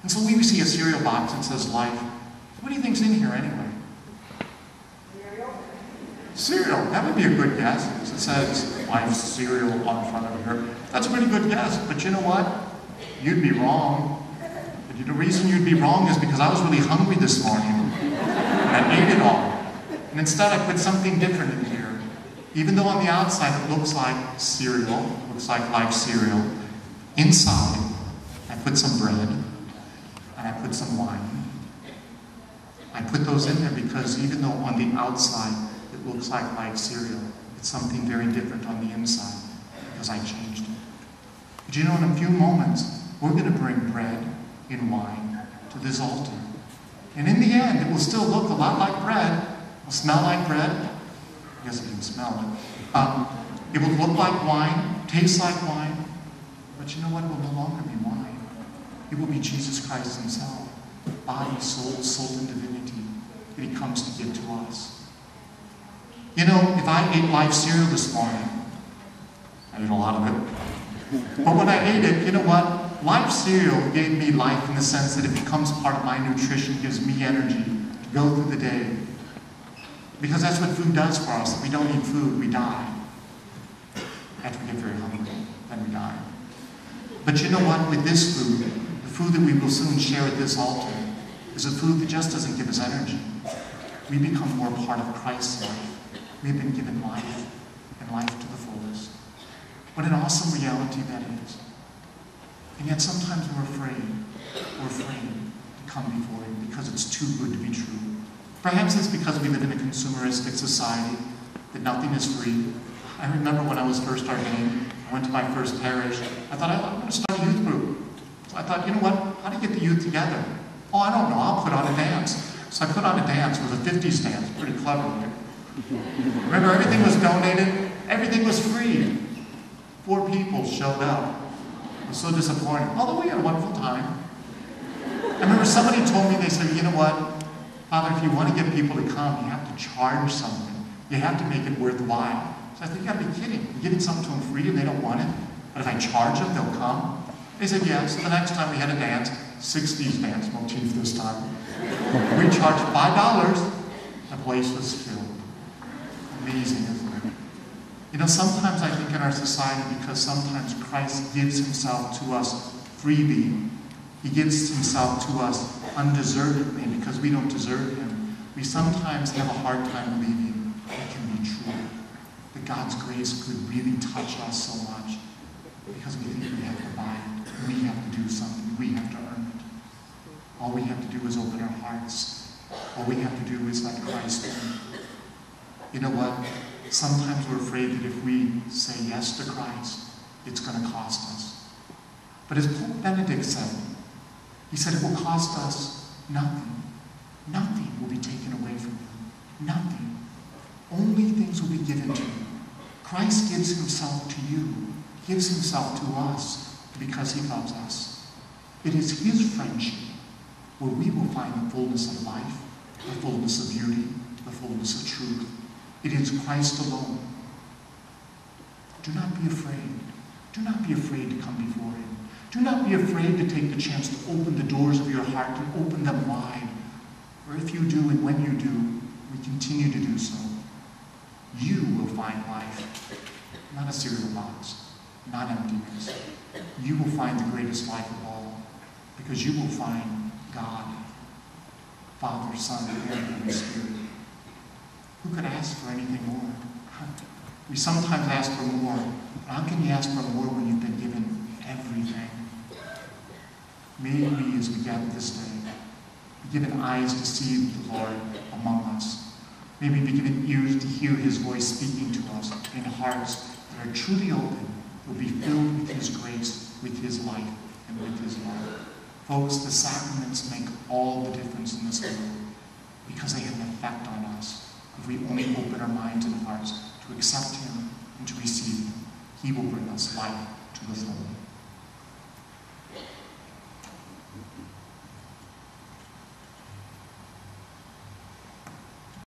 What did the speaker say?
And so we see a cereal box that says life. What do you think's in here anyway? Cereal. That would be a good guess. It says life cereal on front of her. That's a pretty good guess. But you know what? You'd be wrong. But the reason you'd be wrong is because I was really hungry this morning. And I ate it all. And instead I put something different in here. Even though on the outside it looks like cereal, looks like life cereal, inside I put some bread and I put some wine. I put those in there because even though on the outside it looks like life cereal, it's something very different on the inside because I changed it. But you know, in a few moments, we're going to bring bread and wine to this altar. And in the end, it will still look a lot like bread. It will smell like bread. I guess you can smell it. It will look like wine, taste like wine. But you know what? It will no longer be wine. It will be Jesus Christ himself. Body, soul, and divinity that he comes to give to us. You know, if I ate life cereal this morning, I ate a lot of it. But when I ate it, you know what? Life cereal gave me life in the sense that it becomes part of my nutrition, gives me energy to go through the day. Because that's what food does for us. If we don't eat food, we die. After we get very hungry, then we die. But you know what? With this food, the food that we will soon share at this altar, is a food that just doesn't give us energy. We become more part of Christ's life. We've been given life, and life to the fullest. What an awesome reality that is. And yet sometimes we're afraid. We're afraid to come before him because it's too good to be true. Perhaps it's because we live in a consumeristic society, that nothing is free. I remember when I was first ordained, I went to my first parish. I thought, I'm going to start a youth group. So I thought, you know what? How do you get the youth together? Oh, I don't know. I'll put on a dance. So I put on a dance. It was a 50s dance. Pretty clever. Remember, everything was donated. Everything was free. 4 people showed up. I was so disappointed. Although we had a wonderful time. I remember somebody told me, they said, you know what? Father, if you want to get people to come, you have to charge something. You have to make it worthwhile. So I think you got to be kidding. You're giving something to them free and they don't want it. But if I charge them, they'll come. They said yes. So the next time we had a dance, 60s dance motif this time. We charged $5. The place was filled. Amazing, isn't it? You know, sometimes I think in our society, because sometimes Christ gives himself to us freely, he gives himself to us undeservedly because we don't deserve him. We sometimes have a hard time believing it can be true. That God's grace could really touch us so much because we think we have to buy it. We have to do something. We have to earn it. All we have to do is open our hearts. All we have to do is let Christ in. You know what? Sometimes we're afraid that if we say yes to Christ, it's going to cost us. But as Pope Benedict said, he said it will cost us nothing. Nothing will be taken away from you. Nothing. Only things will be given to you. Christ gives himself to you, gives himself to us because he loves us. It is his friendship where we will find the fullness of life, the fullness of beauty, the fullness of truth. It is Christ alone. Do not be afraid. Do not be afraid to come before him. Do not be afraid to take the chance to open the doors of your heart and open them wide. For if you do, and when you do, we continue to do so, you will find life. Not a cereal box, not emptiness. You will find the greatest life of all, because you will find God, Father, Son, and Holy Spirit. Who could ask for anything more? We sometimes ask for more, but how can you ask for more when you've been given everything? May we, as we gather this day, be given eyes to see the Lord among us. May we be given ears to hear his voice speaking to us, and hearts that are truly open, will be filled with his grace, with his life, and with his love. Folks, the sacraments make all the difference in this world because they have an effect on us. If we only open our minds and hearts to accept him and to receive him, he will bring us life to the full.